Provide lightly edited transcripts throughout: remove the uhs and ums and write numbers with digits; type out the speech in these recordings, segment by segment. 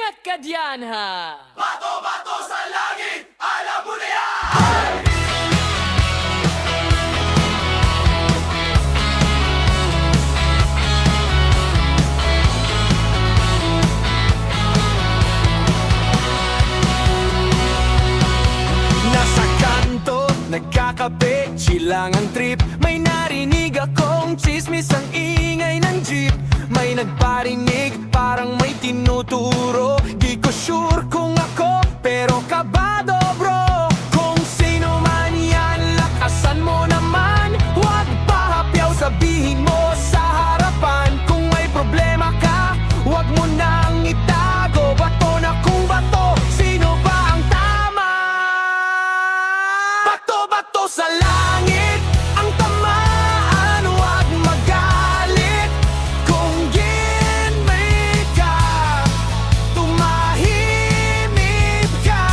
Ingat ka diyan, ha? Bato-bato sa langit, alam mo na yan! Nasa kanto, nagkakape, chill lang ang trip. May narinig akong chismis, ang ingay ng jeep. May nagparinig, parang may tinuturo. Di ko sure kung ako, pero kabado bro. Kung sino man yan, lakasan mo naman. Huwag pahapyaw, sabihin mo sa harapan. Kung may problema ka, huwag mo nang itago. Bato na kung bato, sino ba ang tama? Bato-bato sa langit, ang tamaan, huwag magalit. Kung ginmay ka, tumahimik ka.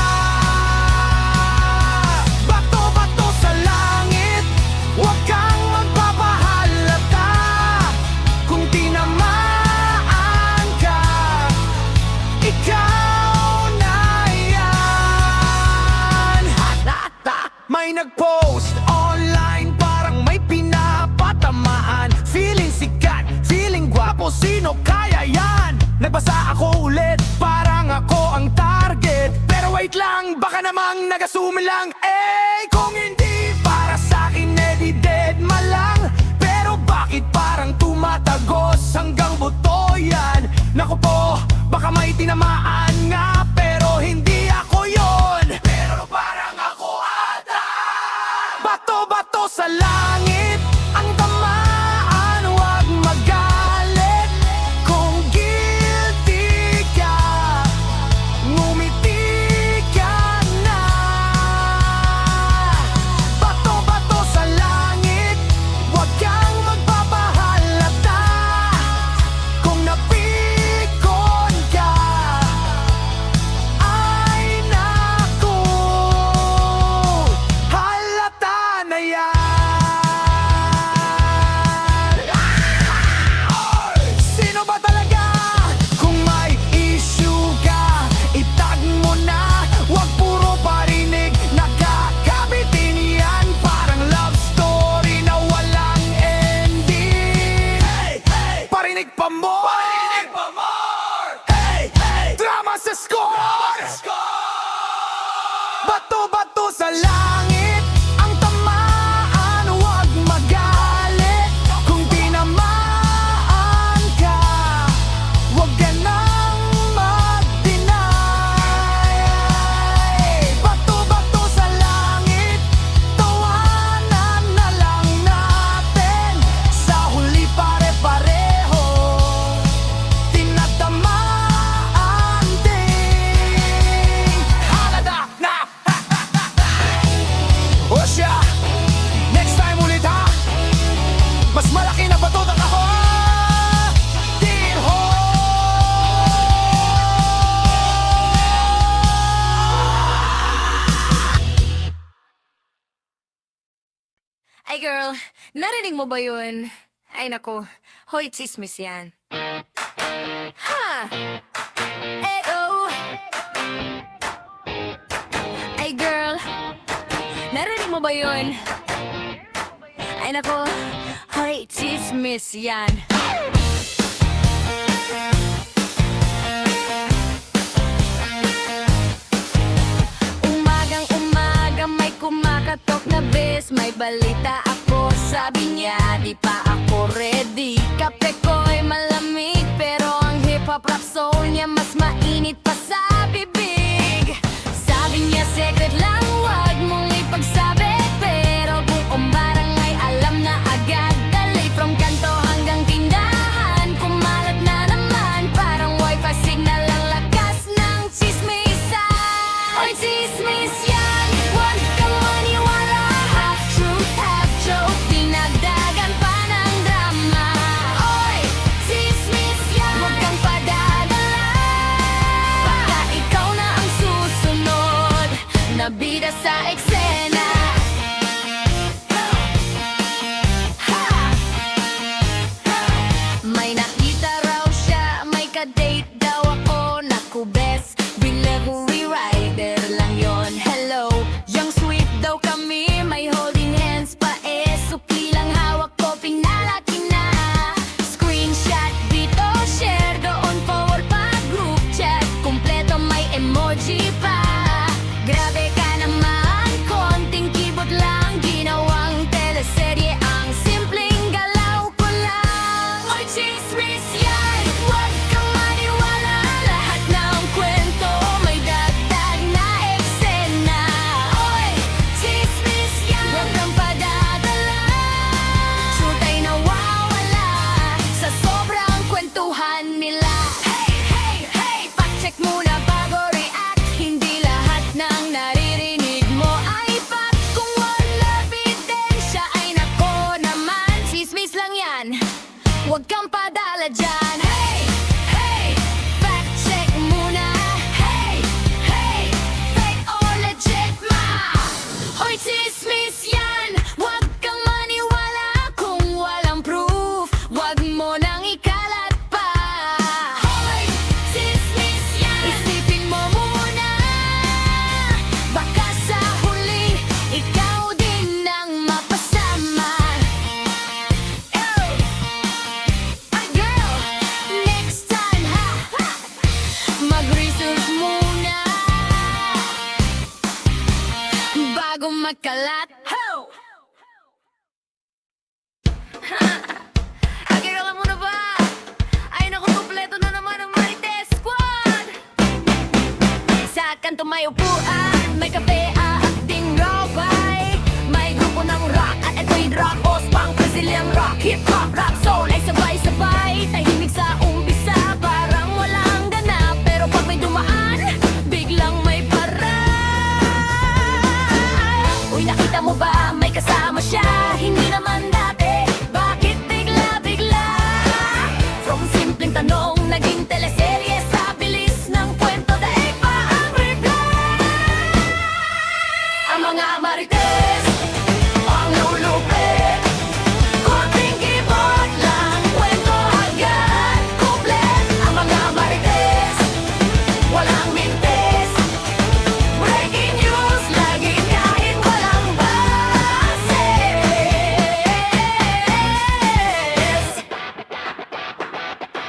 Bato-bato sa langit, huwag kang magpapahalata. Kung tinamaan ka, ikaw na yan. May nag-post online, parang may pinapatamaan. Feeling sikat, feeling gwapo, sino kaya yan? Nagbasa ako ulit, parang ako ang target. Pero wait lang, baka namang nag-assume lang. Eh, kung hindi para sa'kin, edi dead malang. Pero bakit parang tumatagos hanggang buto yan? Naku po, baka may tinamaan nga, pero hindi ako yon. Pero parang ako ata. Bato-bato sa langit, ang tamaan, huwag magalit. Kung guilty ka, ngumiti ka na. Bato-bato sa langit, huwag kang magpapahalata. Kung napikon ka, ay naku, halata na yan. Sino ba talaga? Kung may issue ka, itag mo na. Huwag puro parinig, nakakabitin yan. Parang love story na walang ending. Parinig pa more! Parinig pa more! Drama sa score! Bato-bato sa langit, ang tamaan, huwag magalit. Kung tinamaan ka, huwag ka nang mag-deny. Bato-bato sa langit, tawanan na lang natin. Sa huli pare-pareho, tinatamaan din. Halata na! O siya, next time ulit ha. Mas malaki na bato ng ako. Dirho! Ay girl, narinig mo ba yun? Ay nako, hoy chismis yan. Ha! Eyo! Ay girl, narinig mo ba yun? Ay nako, hoy chismis yan. Umagang-umaga may kumakatok na bes. May balita ako, sabi niya di pa ako ready. Kape ko'y malamig, pero ang hip-hop rap soul niya mas mainit pa sa bibig. Sabi niya secret lang, wag mong ipagsabi. Pero kung umbarang ay alam na agad. Dali from kanto hanggang tindahan, kumalat na naman. Parang wifi signal ang lakas ng chismisan. Oy chismis yan, wag kang maniwala. Half truth, half joke, dinagdagan pa ng drama. Oy chismis yan, wag kang padadala. Baka ikaw na ang susunod na bida sa eksena. silang rock, hip-hop, rap, soul ay sabay-sabay. Tahimik sa umpisa, parang walang ganap. Pero pag may dumaan, biglang may parang. Uy, nakita mo ba, may kasama siya? Hindi naman dati, bakit bigla-bigla? From simpleng tanong, naging teleserye. Sa bilis ng kwento, daig pa ang reply. Ang mga marites, ang lulupit, konting keyboard lang, kwento agad, komplet. Ang mga marites, walang mintes, breaking news, lagi kahit walang bases.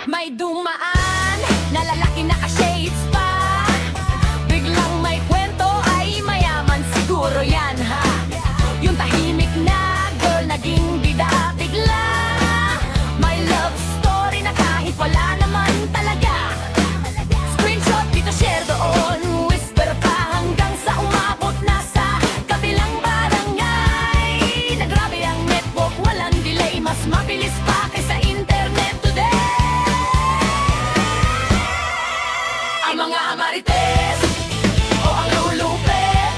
May dumaan, na lalaki naka-shades pa. Biglang may kwento, ay mayaman siguro yan ha. Yung tahimik na girl, naging bida bigla. May love story na kahit wala naman talaga. Screenshot dito, share doon, whisper pa hanggang sa umabot na sa kabilang barangay. Nagrabe ang network, walang delay, mas mabilis pa kaysa internet today. Ang mga marites o ang lulupit,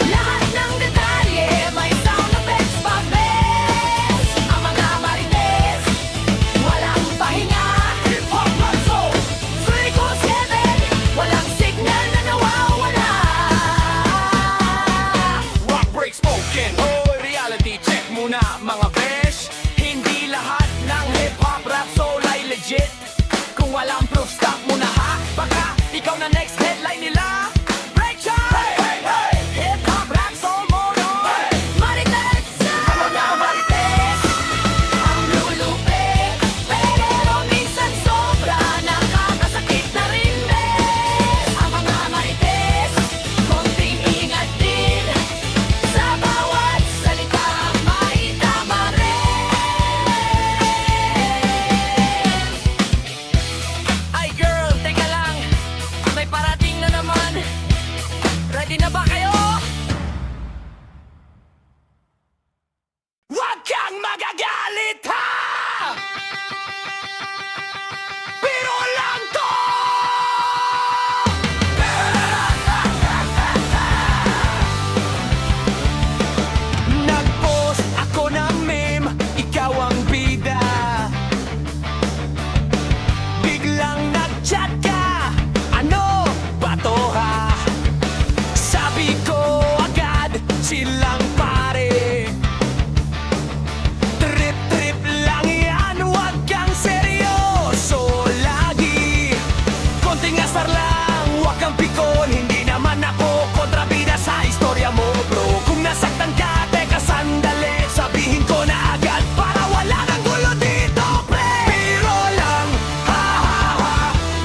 lahat ng detalye may sound effects pa bes. Ang mga marites, walang pahinga, hip-hop at soul, 24/7, walang signal na nawawala. Rock break spoken, hoy reality check muna mga besh. Hindi lahat ng hip-hop, rap, soul ay legit. Kung walang proof, stop muna ha. Baka ikaw na next headline nila. Break time! Hip-hop, rap, soul, mono. Marites, ang mga marites, ang lulupit, pero minsan sobra nakakasakit na rin bes. Ang mga marites, konting ingat din, sa bawat salita may tama rin. Ay girl, teka lang. May parating na naman. Ready na ba kayo? Huwag kang magagalit ha! Biro lang to! Nag-post ako ng meme, ikaw ang bida. Biglang nag-chat ka, ano ba to ha? Sabi ko agad, silang pare. Trip-trip lang yan, huwag kang seryoso lagi. Konting asar lang, huwag kang pikon. Hindi naman ako kontrabida sa istorya mo bro. Kung nasaktan ka, teka sandali, sabihin ko na agad para wala nang gulo dito pre. Biro lang, ha ha ha,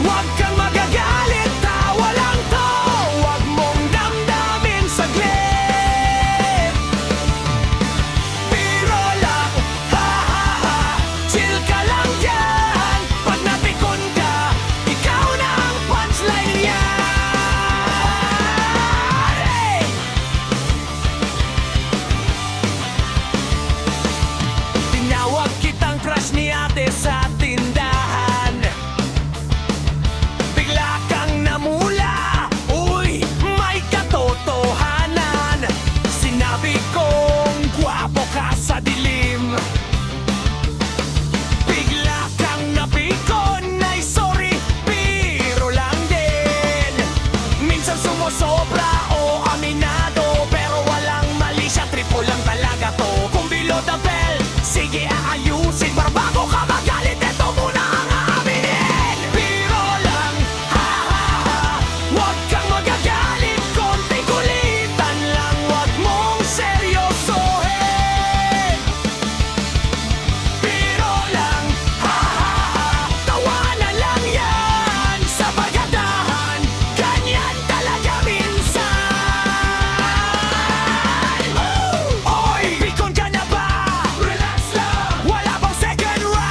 huwag kang magagalit, tawa lang to. Huwag mong damdamin saglit. Biro lang, ha ha ha, chill ka lang dyan. Pag napikon ka, ikaw na ang punchline niyan. Hey! Tinawag kitang crush ni ate sa tindahan. Bigla kang namula, uy, may katotohanan. Sinabi kong gwapo ka sa dilim. Bigla kang napikon, ay sorry, biro lang din. Minsan sumusobra o aminado, pero walang mali siya, tripo lang talaga to. Kung below the bell, sige aayusin, para bago ka magalit, eto muna ang aaminin. Biro lang, ha ha ha, huwag kang magagalit, konting kulitan lang, huwag mong seryosohin. Biro lang, ha ha ha, tawanan lang yan sa bagadahan, ganyan talaga minsan. Oy, pikon ka na ba? Relax lang, wala bang second round?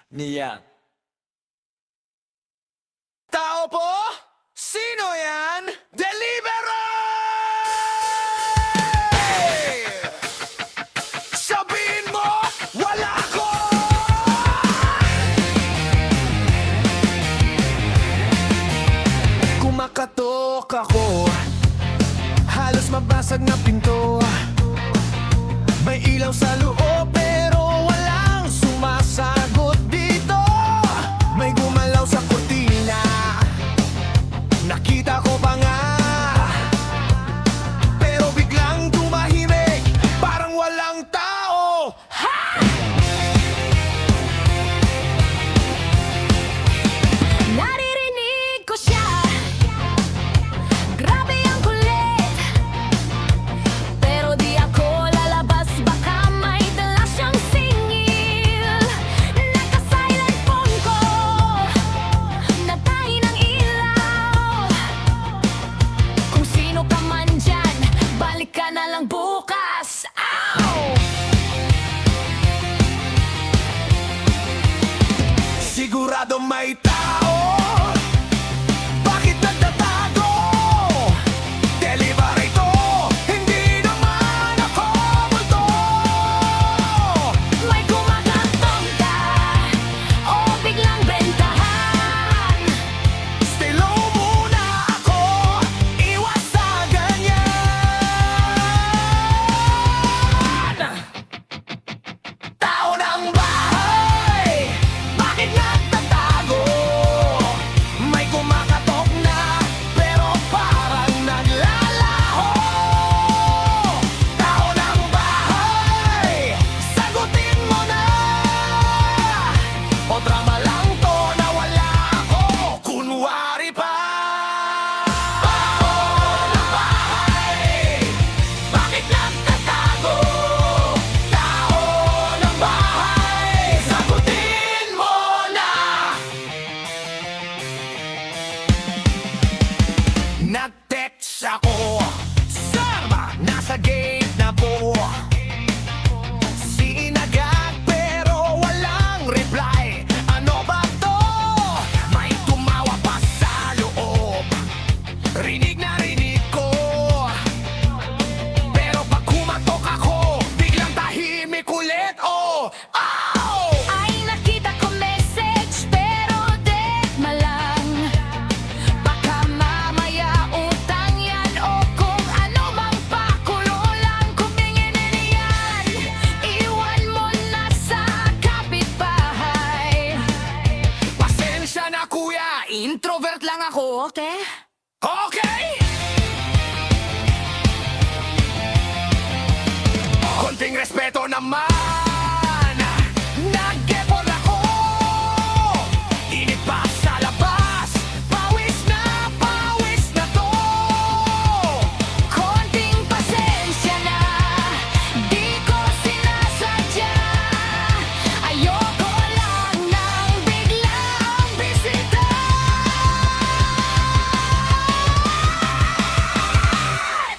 Niya. Tao po? Sino yan? Delivery! Sabihin mo, wala ko! Kumakatok ako, halos mabasag na pinto. May ilaw sa loob pero walang sumasagot dito. May gumalaw sa kurtina, nakita ko pa nga. Pero biglang tumahimik, parang walang tao. Naririnig ko siya, grabe ang kulit. Pero di ako lalabas, baka may dala siyang singil. Naka-silent phone ko, natahi ng ilaw. Kung sino ka man dyan, balik ka na lang bukas. Ow! Sigurado may tao. Bakit nagtatago? Delivery to, hindi naman ako multo. May kumakatong ka o biglang bentahan. Stay low muna ako, iwas sa ganyan. Tao ng bahay, bakit nagtatago? May kumakatok na, pero parang naglalaho. Tao ng bahay, sagutin mo na. O drama lang to na wala ako, kunwari pa. Tao ng bahay, bakit nagtatago? Tao ng bahay, sagutin mo na. Nag-text ako, Sarma, nasa gate na po. Sinagad pero walang reply. Ano ba to? May tumawa pa sa loob, rinig na rinig ko. Pero pag kumatok ako, biglang tahimik ulit. Oh, ow! Ay nakita ko message pero dead malang. Baka mamaya utang yan o kung ano mang pakulo lang. Kung tingin yan, iwan mo na sa kapitbahay. Pasensya na kuya, Introvert lang ako, okay? okay? Konting respeto naman. Nag-effort ako, init pa sa labas, pawis na to. Konting pasensya na, di ko sinasadya. Ayoko lang ng biglang bisita.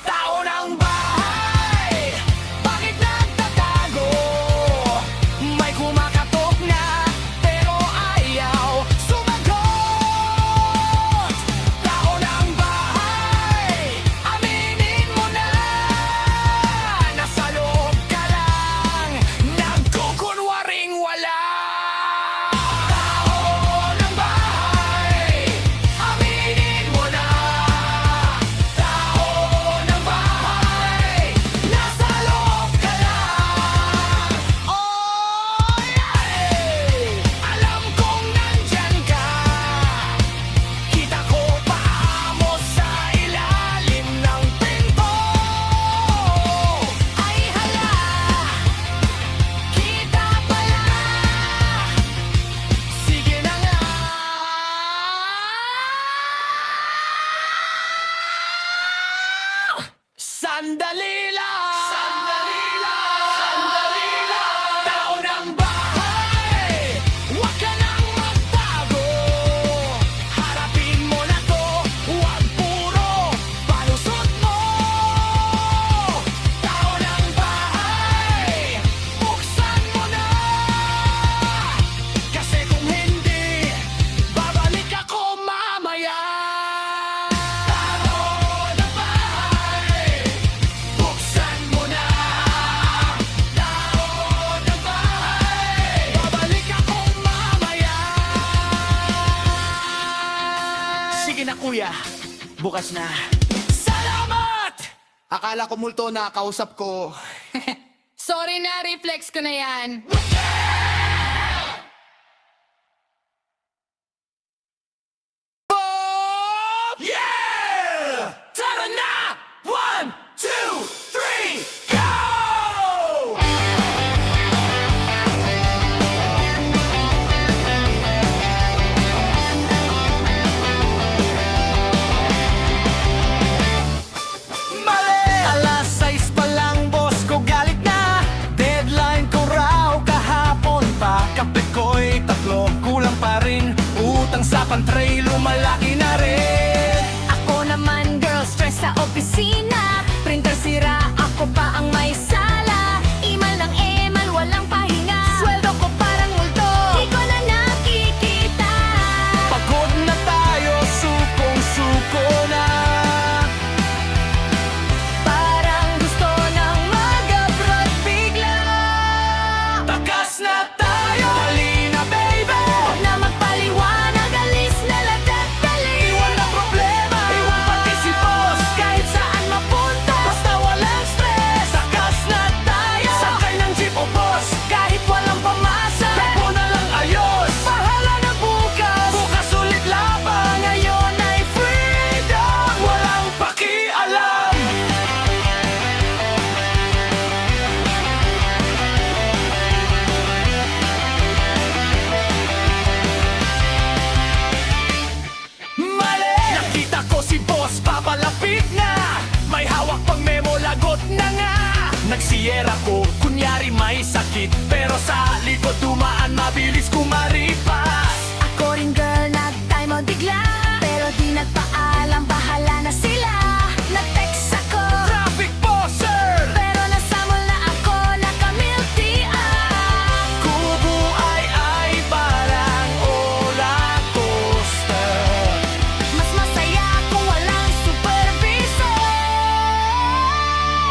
Tao ng bahay, bakit nagtatago? kuya. Bukas na. Salamat! Akala ko multo na kausap ko. Sorry na, reflex ko na yan. Yeah! Tara na! 1, 2, 3, go! Mali! Alas 6 pa lang, boss ko galit na. Deadline ko raw kahapon pa. Kape ko'y 3, kulang pa rin. Utang sa pantray, lumalaki na rin. Ako naman, girl, stress sa opisina. Printer sira, ako pa ang may sala. Imal ng emal, walang pahinga. Sweldo ko parang multo, di ko na nakikita. Pagod na tayo, sukong-suko na. Parang gusto nang mag-abroad bigla. Takas na tayo, dali na baby. Huwag na magpaliwanag, alis na lahat dali. Iwan na problema, iwan pati si boss. Kahit saan mapunta, Basta walang stress. Takas na tayo, sakay ng jeep o bus. kahit walang pamasa. Takbo na lang ayos. Bahala na bukas. Bukas ulit laban. Ngayon ay Freedom, walang pakialam. Mali! Nakita ko si boss, papalapit na. May hawak pang memo, lagot na nga. Nagsiyera ko, kunyari may sakit. Pero sa likod dumaan, mabilis kumaripas. ako rin girl, nag-time out bigla. Pero di nagpaalam, bahala na sila. Nag-text ako, Traffic po, sir! pero nasamol na ako, nakamilty Kubo ay parang roller coaster. Mas masaya kung walang supervisor.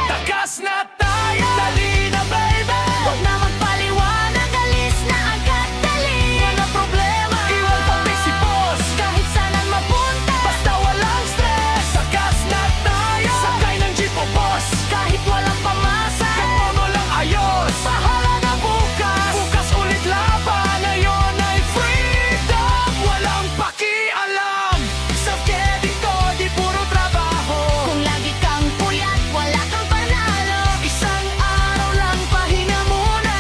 Takas na tayo, dali na baby. Huwag na magpaliwanag, alis na agad dali. Walang problema, iwan pati si boss. Kahit saan mapunta, Basta walang stress. Takas na tayo, sakay ng jeep o bus. kahit walang pamasa. Takbo mo lang ayos. Bahala na bukas. Bukas ulit laban, ngayon ay freedom. Walang pakialam. Self-care dito, di puro trabaho. Kung lagi kang puyat, wala kang panalo. Isang araw lang pahinga muna,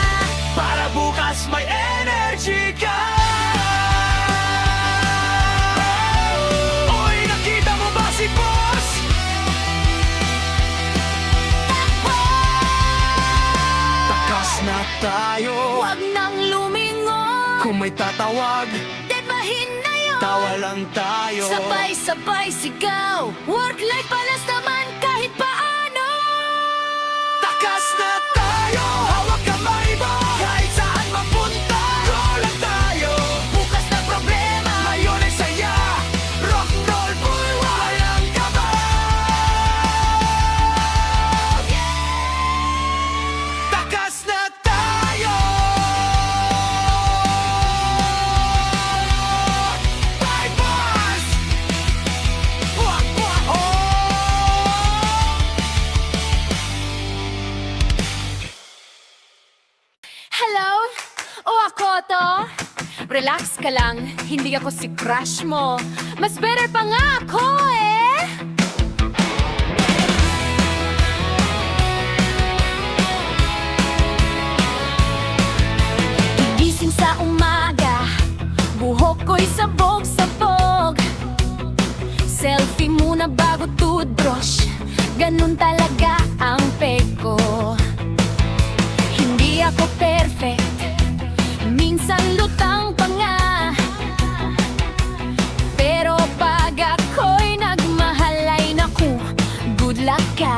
para bukas may energy ka. Oy, nakita mo ba si boss? Takas na tayo. Huwag nang lumingon. Kung may tatawag, Deadbahin na yun. tawa lang tayo. Sabay-sabay sigaw. Work-life balance naman kahit paano. Takas na tayo, hawak kamay mo. Kahit saan mapunta, go lang tayo. Bukas na problema. Ngayon ay saya, rock and roll boy, walang kaba. Takas na tayo. Bye, boss. Wak, wak, oh. Hello? O ako to? Relax ka lang, hindi ako si crush mo. Mas better pa nga ako eh! Gigising sa umaga, buhok ko'y sabog-sabog. Selfie muna bago toothbrush, ganun talaga ang peg ko. Hindi ako perfect, minsan lutang pa nga. Pero pag ako'y nagmahal ay naku, good luck ka.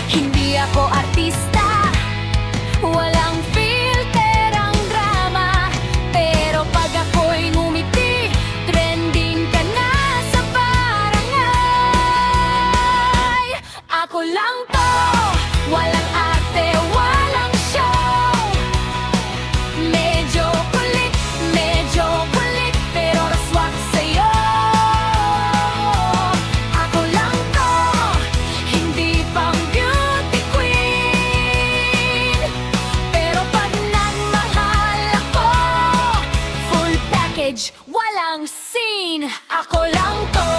Hindi ako artista, walang filter ang drama. Pero pag ako'y ngumiti, trending ka na sa barangay. Ako lang to, walang arte, walang show. Medyo kulit stage, walang scene. Ako lang to,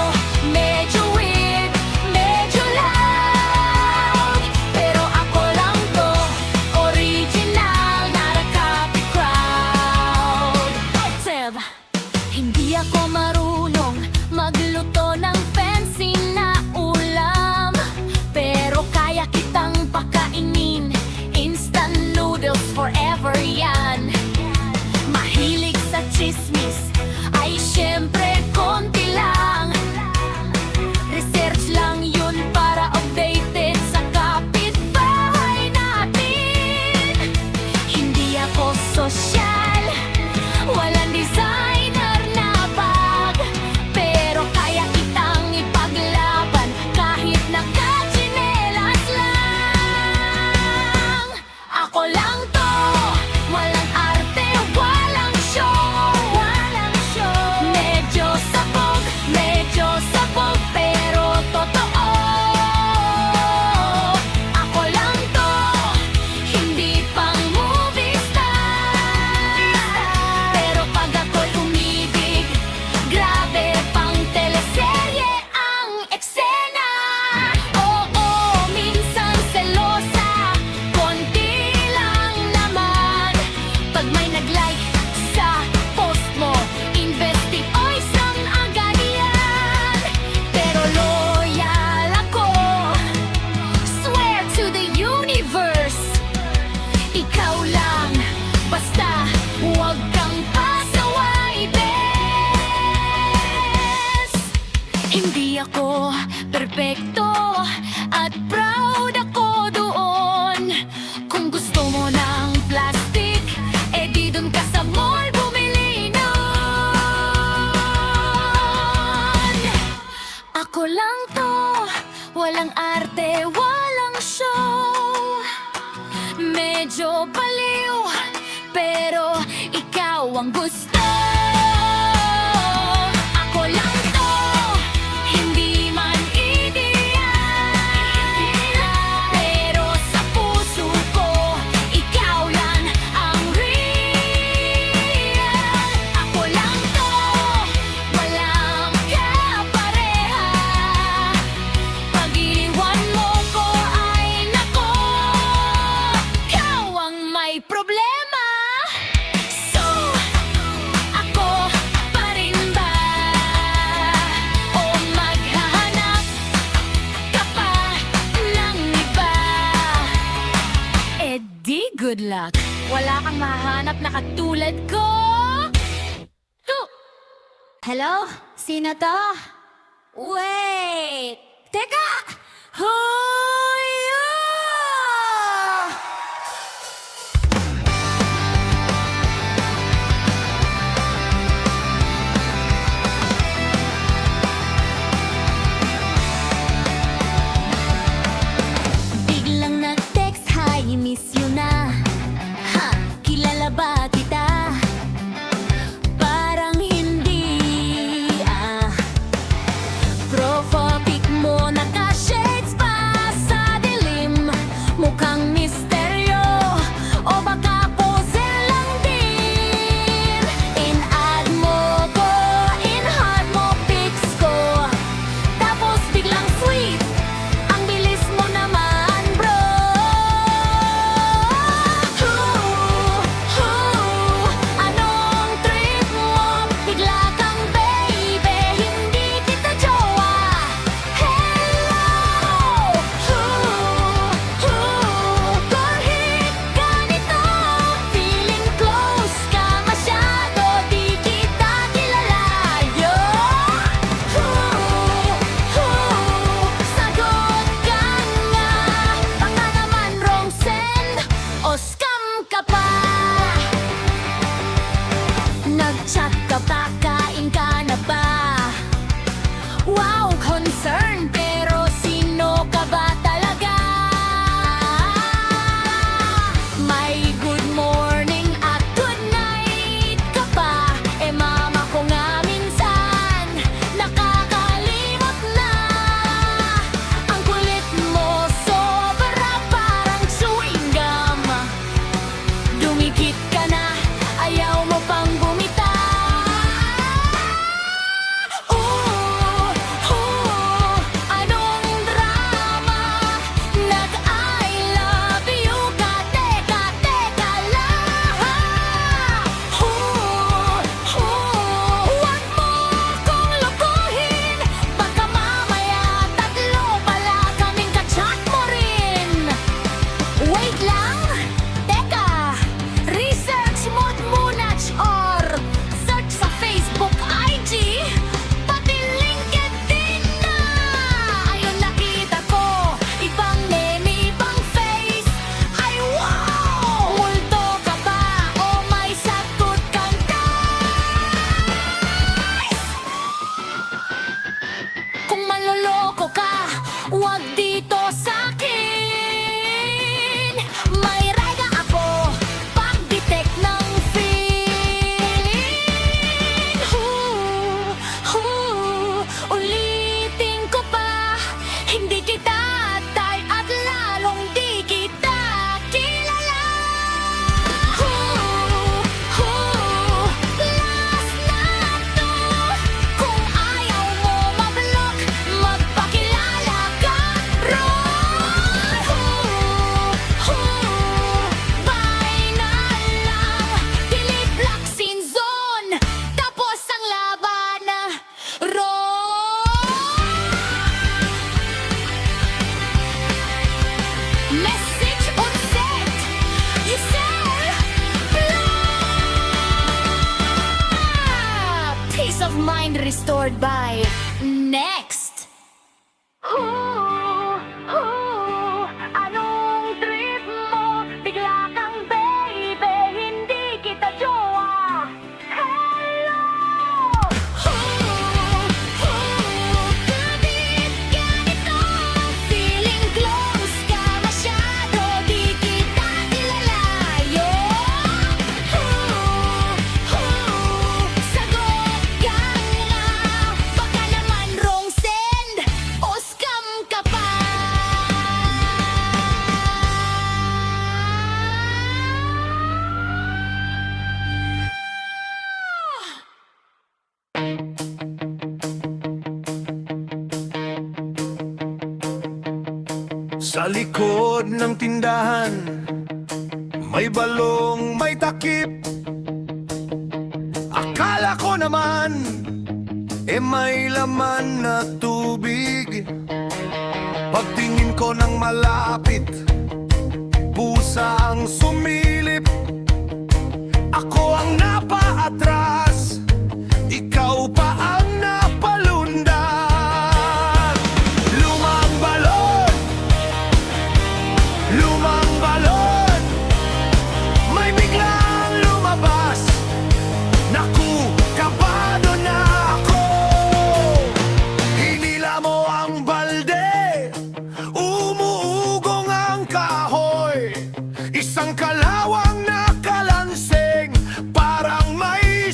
medyo weird, medyo loud. Pero ako lang to, original, not a copy crowd. Active. Hindi ako marunong magluto ng fancy na ulam, pero kaya kitang pakainin. Instant noodles forever yan. Mahilig sa chismis, ay syempre konti lang. Research lang yun para updated sa kapitbahay natin. Hindi ako sosyal, walang designer na bag, pero kaya kitang ipaglaban kahit nakatsinelas lang. Ako lang to, walang arte, walang show. Medyo sabog, pero totoo. Ako lang to, hindi pang movie star, pero pag ako'y umibig, grabe pang teleserye ang eksena. Oo, minsan selosa, konti lang naman. Pag may nag-like sa post mo, investing oy sang agad yan. Pero loyal ako, swear to the universe. Ikaw lang, basta huwag kang pasaway, bes. Hindi ako perpekto at proud ako doon. Kung gusto mo ng plastic, di dun ka sa mall bumili nun. Ako lang to, walang arte, walang show. Medyo baliw, pero ikaw ang gusto. Ako lang to, hindi man ideal, pero sa puso ko, ikaw yan ang real. Ako lang to, walang kapareha. Pag-iwan mo ko ay nako, ikaw ang may problema. So, ako pa rin ba? O maghahanap ka pa ng iba? Di good luck. Wala kang mahanap na katulad ko. Hello? Sino to? Wait! Teka! Hoy! Biglang nag-text, hi, miss you na. Ha, kilala ba kita? Parang hindi, profile pic mo naka-shades pa sa mind restored by Next. Anong trip mo? Bigla kang baby, hindi kita jowa. Hello! Kapit ganito, feeling close ka masyado, di kita kilalayo. Sagot ka nga, baka naman wrong send o scam ka pa. Sa likod ng tindahan, may balong, may takip. Akala ko naman, may laman na tubig. Pagtingin ko ng malapit, pusa ang sumilip. Ako ang napaatras, ikaw pa ang napalundag. Lumang balon, lumang balon, may biglang lumabas. Naku, kabado na ako. Hinila mo ang balde, umuugong ang kahoy. Isang kalawang nakalansing, parang may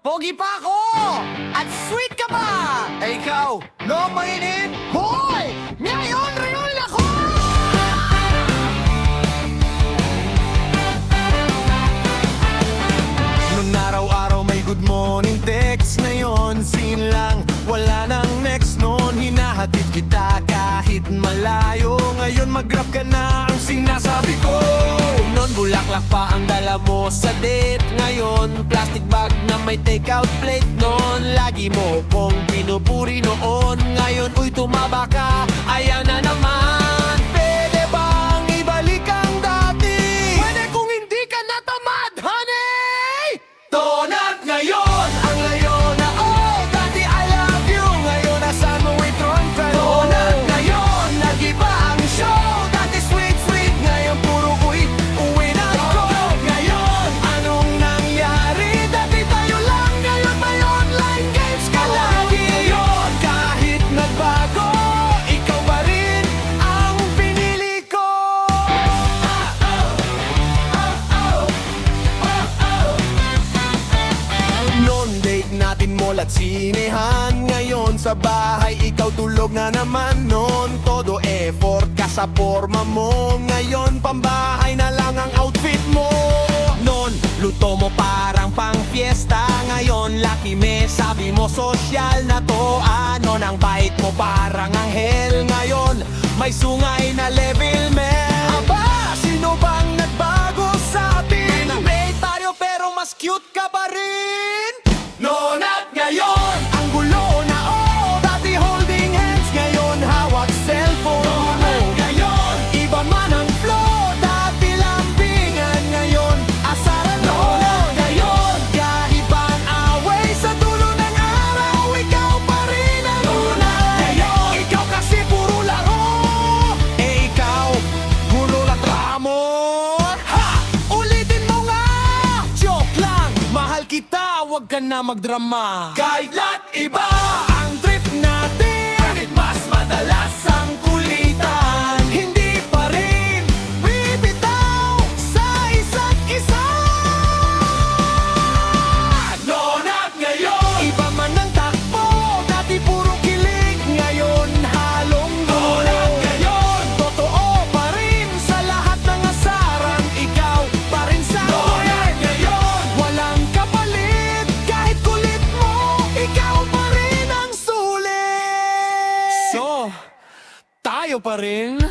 pogi pa ako! At sweet ka pa! Eh ikaw, no mainit? Hoy! Ngayon, real ako! Noong araw-araw may good morning text. Ngayon, scene lang, wala nang next. Noon, hinahatid kita kahit malayo. Ngayon, mag-grab ka na ang sinasabi ko. Noon, bulaklak pa ang dala mo sa date. Ngayon, plastic bag na may takeout plate. Noon, lagi mo kong pinupuri noon. Ngayon, uy, tumaba ka, ayan na naman. Pwede bang ibalik ang dati? Pwede kung hindi ka natamad, honey! Donut ngayon, ang layo na oh. Dati I love you, ngayon asan mo withdrawn ka? Donut ngayon, nag-iba ang show. Dati sweet sweet, ngayon puro uwi na ako. Ngayon, anong nangyari? Dati tayo lang, ngayon may online games ka lagi. Ngayon, kahit nagbago, ikaw pa rin ang pinili ko. Noon date natin mall at sinehan. Ngayon sa bahay ikaw tulog na naman. Noon todo effort ka sa forma mo. Ngayon pambahay na lang ang outfit mo. Noon luto mo parang pang fiesta. Ngayon lucky me, sabi mo social na to. Noon ang bait mo parang anghel. Ngayon may sungay na level man. Aba, sino bang nagbago sa atin? Pinabate tayo pero mas cute ka pa rin. Noon at ngayon, ang gulo na oh. Dati holding hands, ngayon hawak cellphone. Noon at ngayon, iba man ang flow. Dati lambingan, ngayon asaran. Noon at ngayon, kahibang away sa dulo ng araw. Ikaw pa rin ang noon at ngayon. Ikaw kasi puro laro. Eh ikaw, puro latramon. Ha! Ulitin mo nga! Joke lang, mahal kita, wag ka na magdrama. Kahit lahat iba ang trip natin, bakit mas madalas ang kulitan? Hindi pa rin bibitaw sa isa't isa. Noon at ngayon, iba man ang takbo. Dati puro kilig, ngayon halong gulo. Noon at ngayon, totoo pa rin sa lahat ng asaran. Ikaw pa rin sa akin. Noon at ngayon, walang kapalit. Kahit kulit mo, ikaw pa rin ang sulit. So, tayo pa rin.